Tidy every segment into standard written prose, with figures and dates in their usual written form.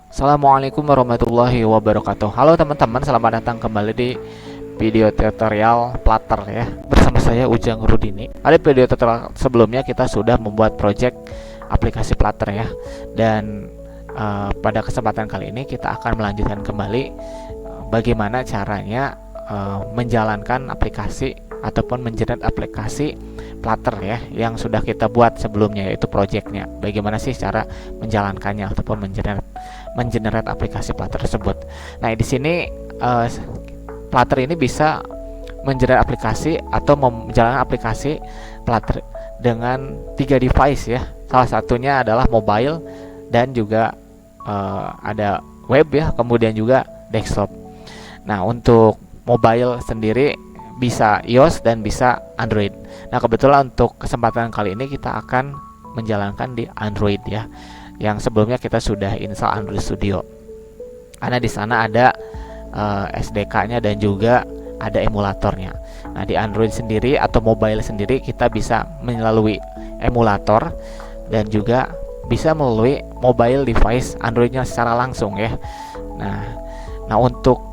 Assalamualaikum warahmatullahi wabarakatuh. Halo teman-teman, selamat datang kembali di video tutorial Flutter ya. Bersama saya Ujang Rudini. Pada video tutorial sebelumnya kita sudah membuat project aplikasi Flutter ya. Dan pada kesempatan kali ini kita akan melanjutkan kembali bagaimana caranya menjalankan aplikasi ataupun mengenerate aplikasi Flutter ya yang sudah kita buat sebelumnya, yaitu projectnya. Bagaimana sih cara menjalankannya ataupun mengenerate aplikasi Flutter tersebut. Nah, di sini Flutter ini bisa mengenerate aplikasi atau menjalankan aplikasi Flutter dengan 3 device ya. Salah satunya adalah mobile dan juga ada web ya, kemudian juga desktop. Nah, untuk mobile sendiri bisa iOS dan bisa Android. Nah, kebetulan untuk kesempatan kali ini kita akan menjalankan di Android ya. Yang sebelumnya kita sudah install Android Studio. Karena di sana ada SDK-nya dan juga ada emulatornya. Nah, di Android sendiri atau mobile sendiri kita bisa melalui emulator dan juga bisa melalui mobile device Android-nya secara langsung ya. Nah untuk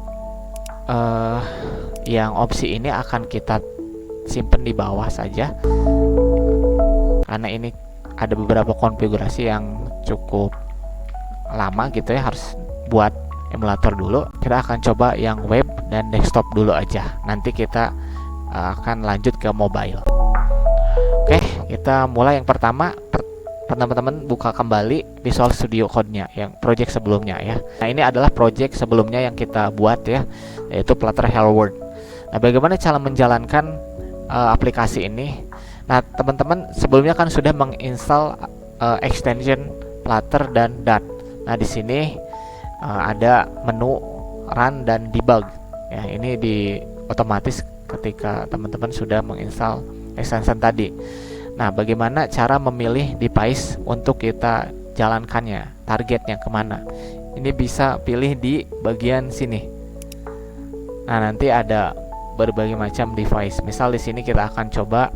yang opsi ini akan kita simpan di bawah saja karena ini ada beberapa konfigurasi yang cukup lama gitu ya, harus buat emulator dulu. Kita akan coba yang web dan desktop dulu aja, nanti kita akan lanjut ke mobile. Oke, kita mulai. Yang pertama, teman-teman buka kembali Visual Studio Code-nya yang project sebelumnya ya. Nah, ini adalah project sebelumnya yang kita buat ya, yaitu Flutter Hello World. Nah, bagaimana cara menjalankan aplikasi ini? Nah, teman-teman sebelumnya kan sudah menginstal extension Flutter dan Dart. Nah, di sini ada menu Run dan Debug. Ya, ini di otomatis ketika teman-teman sudah menginstal extension tadi. Nah, bagaimana cara memilih device untuk kita jalankannya? Targetnya kemana? Ini bisa pilih di bagian sini. Nah, nanti ada berbagai macam device. Misal di sini kita akan coba,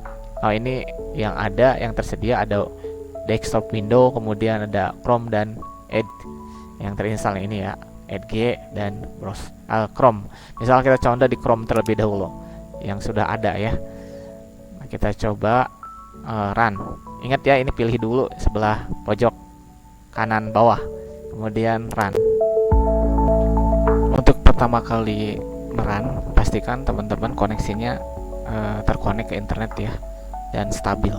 ini yang ada, yang tersedia ada desktop window, kemudian ada Chrome dan Edge yang terinstall ini ya, Edge dan browse Chrome. Misal kita coba di Chrome terlebih dahulu yang sudah ada ya. Nah, kita coba run. Ingat ya, ini pilih dulu sebelah pojok kanan bawah, kemudian run. Untuk pertama kali merun, pastikan teman-teman koneksinya terkonek ke internet ya dan stabil.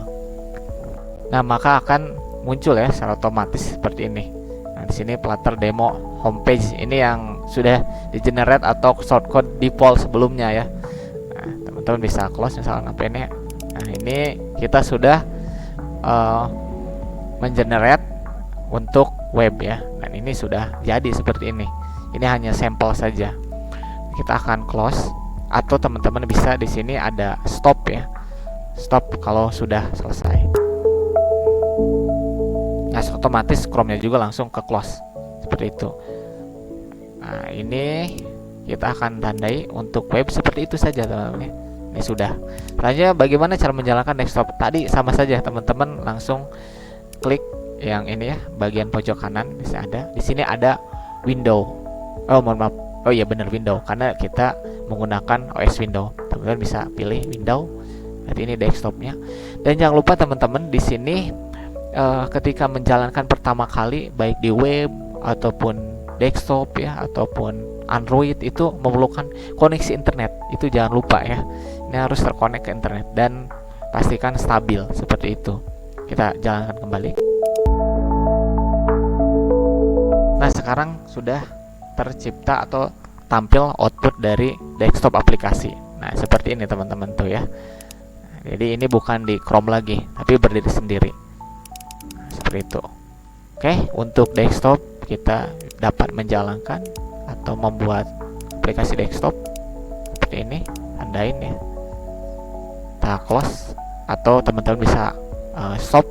Nah, maka akan muncul ya secara otomatis seperti ini. Nah, di sini Flutter demo homepage ini yang sudah di-generate atau shortcode default sebelumnya ya. Nah, teman-teman bisa close misalnya apa ini. Nah, ini kita sudah mengenerate untuk web ya, dan ini sudah jadi seperti ini. Ini hanya sampel saja. Kita akan close, atau teman-teman bisa di sini ada stop ya, stop kalau sudah selesai. Nah, otomatis Chrome-nya juga langsung ke close seperti itu. Nah, ini kita akan tandai untuk web seperti itu saja teman-teman ya. Ini sudah. Selanjutnya bagaimana cara menjalankan desktop? Tadi sama saja teman-teman, langsung klik yang ini ya, bagian pojok kanan bisa ada. Di sini ada window. Oh, mohon maaf. Oh iya, benar, window, karena kita menggunakan OS window. Teman-teman bisa pilih window. Nanti ini desktopnya. Dan jangan lupa teman-teman di sini ketika menjalankan pertama kali baik di web ataupun desktop ya ataupun Android, itu memerlukan koneksi internet. Itu jangan lupa ya. Ini harus terkonek ke internet dan pastikan stabil seperti itu. Kita jalankan kembali. Nah, sekarang sudah tercipta atau tampil output dari desktop aplikasi. Nah, seperti ini teman-teman tuh ya. Jadi ini bukan di Chrome lagi, tapi berdiri sendiri. Nah, seperti itu. Oke, untuk desktop kita dapat menjalankan atau membuat aplikasi desktop seperti ini, tandain ya. Kita close, atau teman-teman bisa stop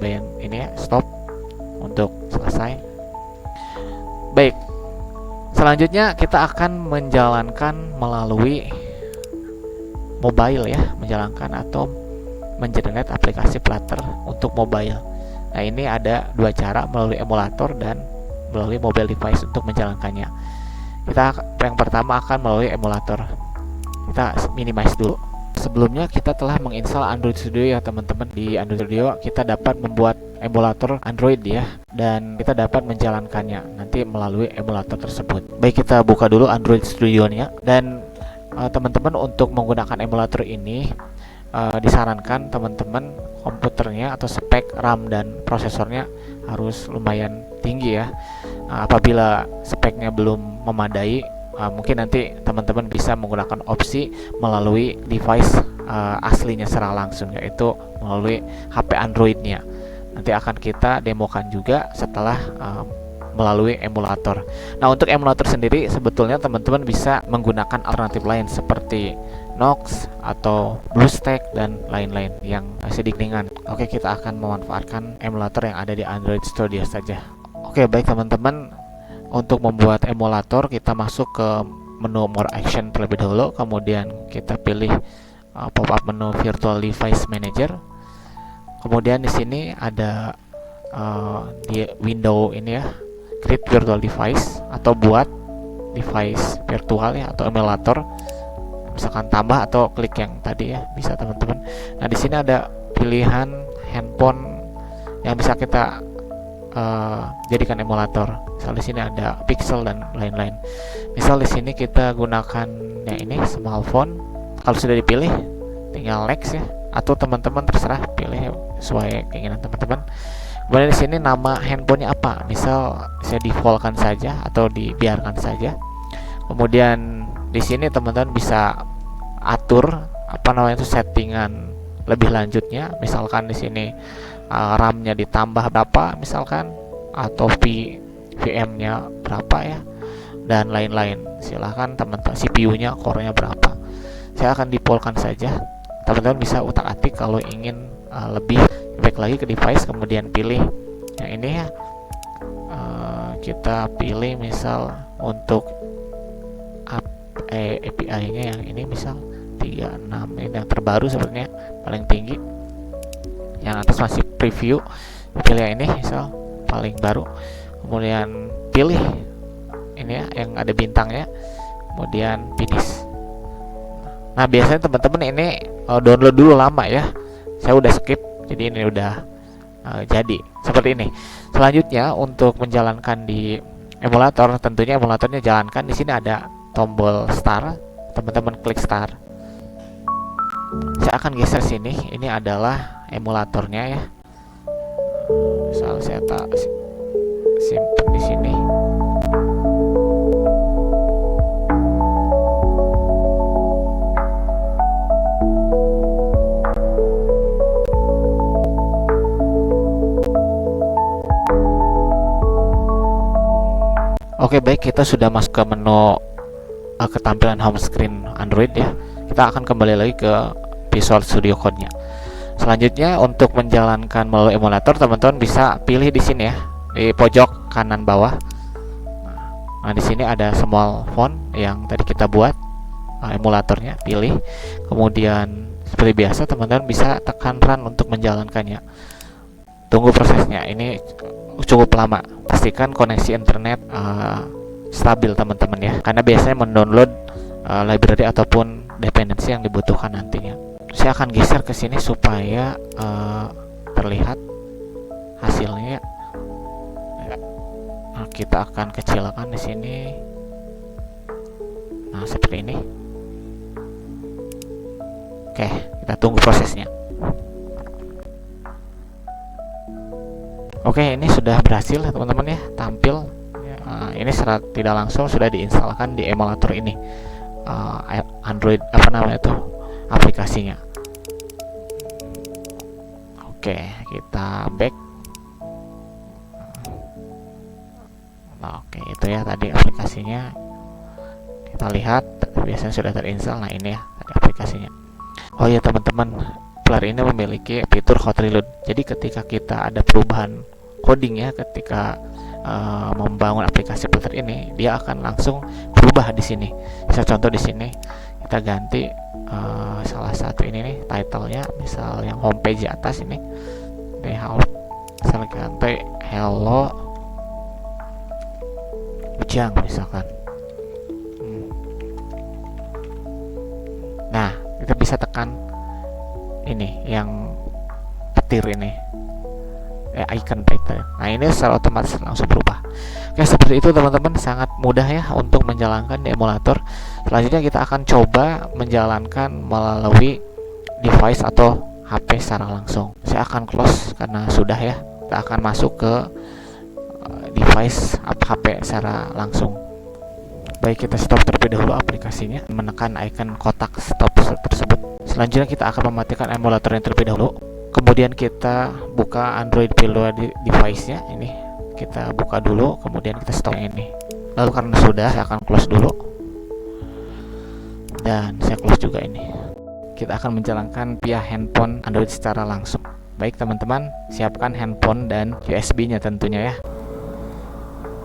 ini ya, stop untuk selesai. Baik, selanjutnya kita akan menjalankan melalui mobile ya, menjalankan atau mengenerate aplikasi Flutter untuk mobile. Nah, ini ada dua cara, melalui emulator dan melalui mobile device untuk menjalankannya. Kita yang pertama akan melalui emulator. Kita minimize dulu. Sebelumnya kita telah menginstal Android Studio ya teman-teman. Di Android Studio kita dapat membuat emulator Android ya, dan kita dapat menjalankannya nanti melalui emulator tersebut. Baik, kita buka dulu Android Studio-nya, dan teman-teman untuk menggunakan emulator ini disarankan teman-teman komputernya atau spek RAM dan prosesornya harus lumayan tinggi ya. Apabila speknya belum memadai, mungkin nanti teman-teman bisa menggunakan opsi melalui device aslinya secara langsung, yaitu melalui HP Androidnya. Nanti akan kita demokan juga setelah melalui emulator. Nah, untuk emulator sendiri sebetulnya teman-teman bisa menggunakan alternatif lain seperti Nox atau BlueStack dan lain-lain yang sedikit ringan. Oke, kita akan memanfaatkan emulator yang ada di Android Studio saja. Oke, baik teman-teman, untuk membuat emulator kita masuk ke menu More Action terlebih dahulu, kemudian kita pilih pop-up menu Virtual Device Manager. Kemudian di sini ada di window ini ya, Create Virtual Device atau buat device virtual ya, atau emulator. Misalkan tambah atau klik yang tadi ya, bisa teman-teman. Nah, di sini ada pilihan handphone yang bisa kita jadikan emulator. Misal di sini ada Pixel dan lain-lain. Misal di sini kita gunakan yang ini smartphone. Kalau sudah dipilih, tinggal next ya, atau teman-teman terserah pilih sesuai keinginan teman-teman. Kemudian di sini nama handphonenya apa? Misal saya defaultkan saja atau dibiarkan saja. Kemudian di sini teman-teman bisa atur itu settingan lebih lanjutnya. Misalkan di sini RAM-nya ditambah berapa misalkan, atau VM-nya berapa ya, dan lain-lain. Silahkan teman-teman, CPU-nya core-nya berapa. Saya akan defaultkan saja. Teman-teman bisa utak-atik kalau ingin lebih baik lagi ke device, kemudian pilih yang ini ya. Kita pilih misal untuk API-nya yang ini, misal 36, ini yang terbaru sebenarnya paling tinggi. Yang atas masih preview, pilih yang ini misal paling baru. Kemudian pilih ini ya yang ada bintangnya, kemudian finish. Nah, biasanya teman-teman ini download dulu lama ya. Saya udah skip, jadi ini udah jadi seperti ini. Selanjutnya untuk menjalankan di emulator, tentunya emulatornya jalankan di sini ada tombol start. Teman-teman klik start. Saya akan geser sini. Ini adalah emulatornya ya. Misal saya simpan di sini. Oke, baik, kita sudah masuk ke menu ketampilan home screen Android ya. Kita akan kembali lagi ke Visual Studio Code-nya. Selanjutnya untuk menjalankan melalui emulator, teman-teman bisa pilih di sini ya, di pojok kanan bawah. Nah, di sini ada small font yang tadi kita buat emulatornya, pilih. Kemudian seperti biasa teman-teman bisa tekan run untuk menjalankannya. Tunggu prosesnya, ini cukup lama. Pastikan koneksi internet stabil teman-teman ya, karena biasanya mendownload library ataupun dependensi yang dibutuhkan nantinya. Saya akan geser ke sini supaya terlihat hasilnya. Nah, kita akan kecilkan di sini. Nah, seperti ini. Oke, kita tunggu prosesnya. Oke, ini sudah berhasil ya teman-teman ya, tampil. Ini secara tidak langsung sudah diinstalkan di emulator ini. Android itu aplikasinya. Oke, kita back. Nah, oke, itu ya tadi aplikasinya. Kita lihat biasanya sudah terinstall. Nah, ini ya tadi aplikasinya. Oh ya teman-teman, player ini memiliki fitur hot reload. Jadi ketika kita ada perubahan coding ya, ketika membangun aplikasi player ini, dia akan langsung berubah di sini. Bisa contoh di sini kita ganti salah satu ini nih title-nya, misal yang homepage di atas ini, misal ganti hello bujang misalkan. Nah, kita bisa tekan ini yang petir ini, icon petir. Nah, ini secara otomatis langsung berubah. Oke, seperti itu teman-teman, sangat mudah ya untuk menjalankan di emulator. Selanjutnya kita akan coba menjalankan melalui device atau HP secara langsung. Saya akan close karena sudah ya. Kita akan masuk ke device HP secara langsung. Baik, kita stop terlebih dahulu aplikasinya, menekan icon kotak stop tersebut. Selanjutnya kita akan mematikan emulator yang terlebih dahulu. Kemudian kita buka Android Pillow di device-nya. Ini kita buka dulu, kemudian kita stop yang ini. Lalu karena sudah, saya akan close dulu. Dan saya close juga ini. Kita akan menjalankan via handphone Android secara langsung. Baik teman-teman, siapkan handphone dan USB-nya tentunya ya.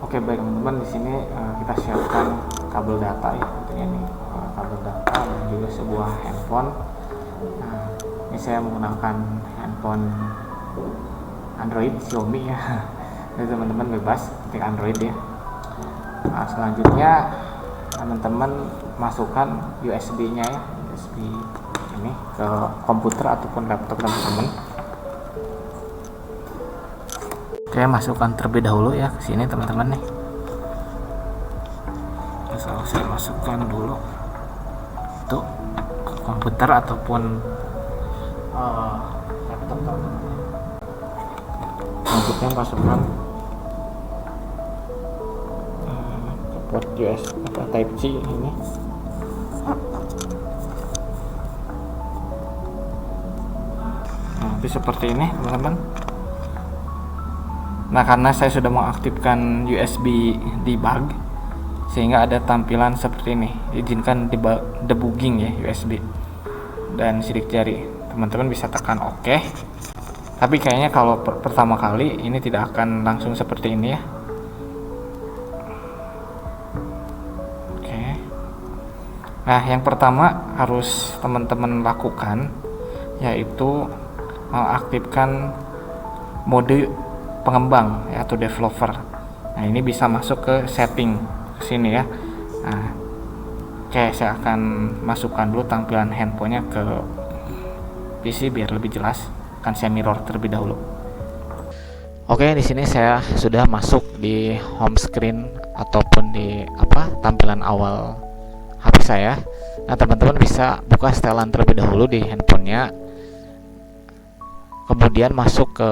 Oke, baik teman-teman, di sini kita siapkan kabel data ya, tentunya ini kabel data dan juga sebuah handphone. Nah, ini saya menggunakan handphone Android Xiaomi ya. Jadi teman-teman bebas ketik Android ya. Nah, selanjutnya teman-teman masukkan USB-nya ya, USB ini ke komputer ataupun laptop teman-teman. Oke, masukkan terlebih dahulu ya ke sini teman-teman nih. Saya masukkan dulu tuh ke komputer ataupun laptop teman-teman. Selanjutnya masukkan ke port USB atau Type C ini. Nah, itu seperti ini teman-teman. Nah, karena saya sudah mengaktifkan USB debug sehingga ada tampilan seperti ini, izinkan debugging ya USB dan sidik jari. Teman-teman bisa tekan OK. Tapi kayaknya kalau pertama kali ini tidak akan langsung seperti ini ya. Oke. Nah, yang pertama harus teman-teman lakukan yaitu mengaktifkan mode pengembang ya, atau developer. Nah, ini bisa masuk ke setting sini ya. Nah, oke, saya akan masukkan dulu tampilan handphonenya ke PC biar lebih jelas. Akan saya mirror terlebih dahulu. Oke, di sini saya sudah masuk di home screen ataupun di tampilan awal HP saya. Nah, teman-teman bisa buka setelan terlebih dahulu di handphonenya. Kemudian masuk ke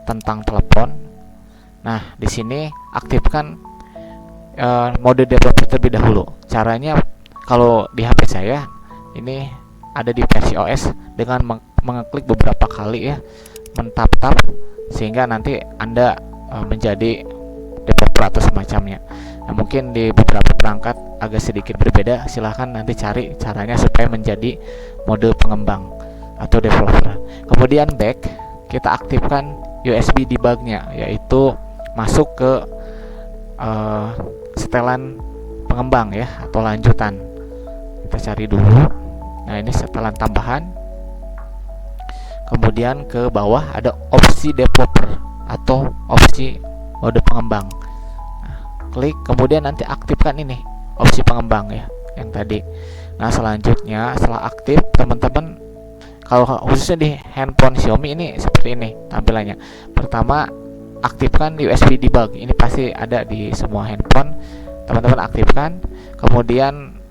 tentang telepon. Nah, di sini aktifkan mode developer terlebih dahulu. Caranya kalau di HP saya ini ada di versi OS dengan mengeklik beberapa kali ya, mentap-tap sehingga nanti Anda menjadi developer atau semacamnya. Nah, mungkin di beberapa perangkat agak sedikit berbeda. Silahkan nanti cari caranya supaya menjadi mode pengembang atau developer. Kemudian back, kita aktifkan USB debugnya, yaitu masuk ke setelan pengembang ya atau lanjutan. Kita cari dulu. Nah, ini setelan tambahan. Kemudian ke bawah ada opsi developer atau opsi mode pengembang. Nah, klik, kemudian nanti aktifkan ini opsi pengembang ya yang tadi. Nah, selanjutnya setelah aktif, teman-teman kalau khususnya di handphone Xiaomi ini seperti ini tampilannya. Pertama, aktifkan USB debug. Ini pasti ada di semua handphone. Teman-teman aktifkan. Kemudian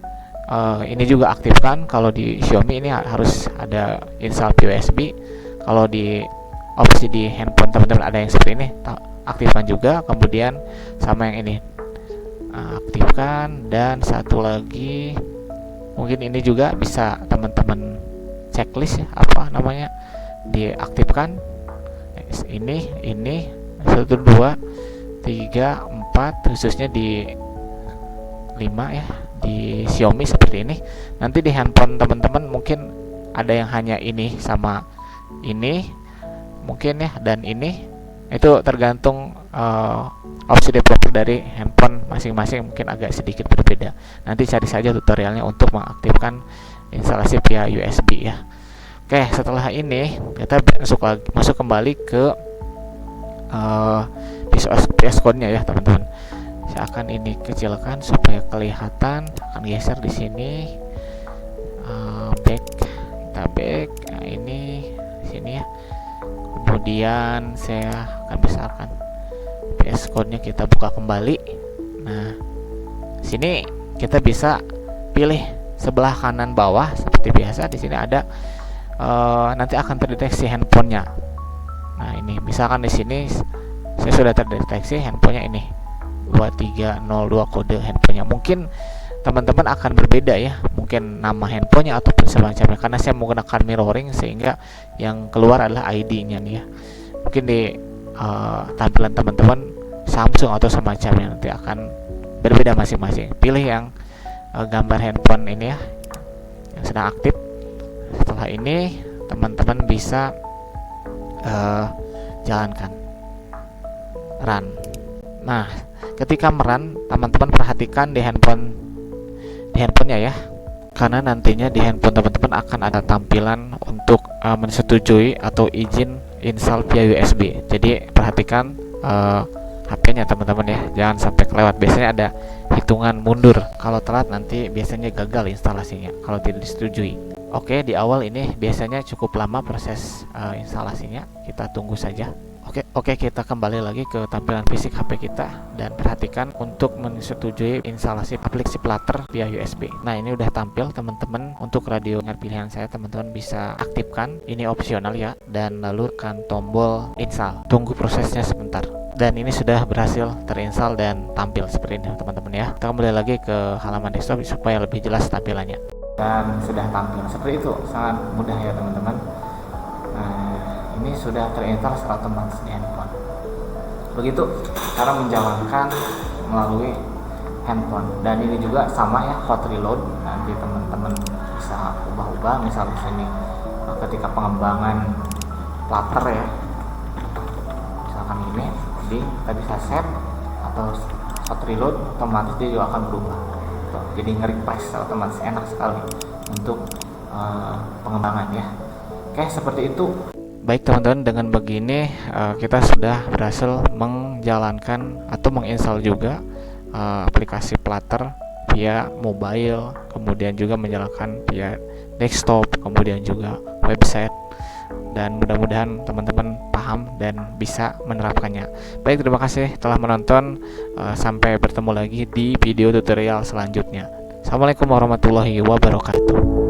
ini juga aktifkan. Kalau di Xiaomi ini harus ada install USB. Kalau di opsi di handphone teman-teman ada yang seperti ini, aktifkan juga. Kemudian sama yang ini, aktifkan. Dan satu lagi, mungkin ini juga bisa teman-teman checklist ya, diaktifkan. Ini 1, 2, 3, 4, khususnya di 5 ya, di Xiaomi seperti ini. Nanti di handphone teman-teman mungkin ada yang hanya ini sama ini mungkin ya, dan ini itu tergantung opsi developer dari handphone masing-masing, mungkin agak sedikit berbeda. Nanti cari saja tutorialnya untuk mengaktifkan instalasi via USB ya. Oke, setelah ini kita masuk kembali ke PS Code-nya ya teman-teman. Saya akan akan ini kecilkan supaya kelihatan. Akan geser di sini. Back, kita back. Nah, ini sini ya. Kemudian saya akan besarkan VS Code-nya, kita buka kembali. Nah, sini kita bisa pilih sebelah kanan bawah seperti biasa. Di sini ada nanti akan terdeteksi handphonenya. Nah, ini misalkan di sini saya sudah terdeteksi handphonenya ini 2302 kode handphonenya. Mungkin teman-teman akan berbeda ya, mungkin nama handphonenya ataupun semacamnya, karena saya menggunakan mirroring sehingga yang keluar adalah ID-nya nih ya. Mungkin di tampilan teman-teman Samsung atau semacamnya nanti akan berbeda masing-masing. Pilih yang gambar handphone ini ya yang sedang aktif. Setelah ini teman-teman bisa jalankan run. Nah, ketika merun, teman-teman perhatikan di handphonenya ya, karena nantinya di handphone teman-teman akan ada tampilan untuk menyetujui atau izin install via USB. Jadi perhatikan HP-nya teman-teman ya, jangan sampai kelewat. Biasanya ada hitungan mundur, kalau telat nanti biasanya gagal instalasinya kalau tidak disetujui. Oke, di awal ini biasanya cukup lama proses instalasinya, kita tunggu saja. Oke, kita kembali lagi ke tampilan fisik HP kita dan perhatikan untuk menyetujui instalasi aplikasi Flutter via USB. Nah, ini udah tampil teman-teman. Untuk radio pilihan saya, teman-teman bisa aktifkan, ini opsional ya, dan lalu tekan tombol install. Tunggu prosesnya sebentar. Dan ini sudah berhasil terinstall dan tampil seperti ini teman-teman ya. Kita kembali lagi ke halaman desktop supaya lebih jelas tampilannya. Dan sudah tampil seperti itu, sangat mudah ya teman-teman. Ini sudah terinstall secara otomatis di handphone. Begitu cara menjalankan melalui handphone. Dan ini juga sama ya, hot reload. Nanti teman-teman bisa ubah-ubah. Misal di sini ketika pengembangan Flutter ya, misalkan ini, jadi kita bisa set atau hot reload, otomatis dia juga akan berubah. Jadi nge-request otomatis, enak sekali untuk pengembangan ya. Oke, seperti itu. Baik teman-teman, dengan begini kita sudah berhasil menjalankan atau menginstal juga aplikasi Flutter via mobile, kemudian juga menjalankan via desktop, kemudian juga website. Dan mudah-mudahan teman-teman paham dan bisa menerapkannya. Baik, terima kasih telah menonton. Sampai bertemu lagi di video tutorial selanjutnya. Assalamualaikum warahmatullahi wabarakatuh.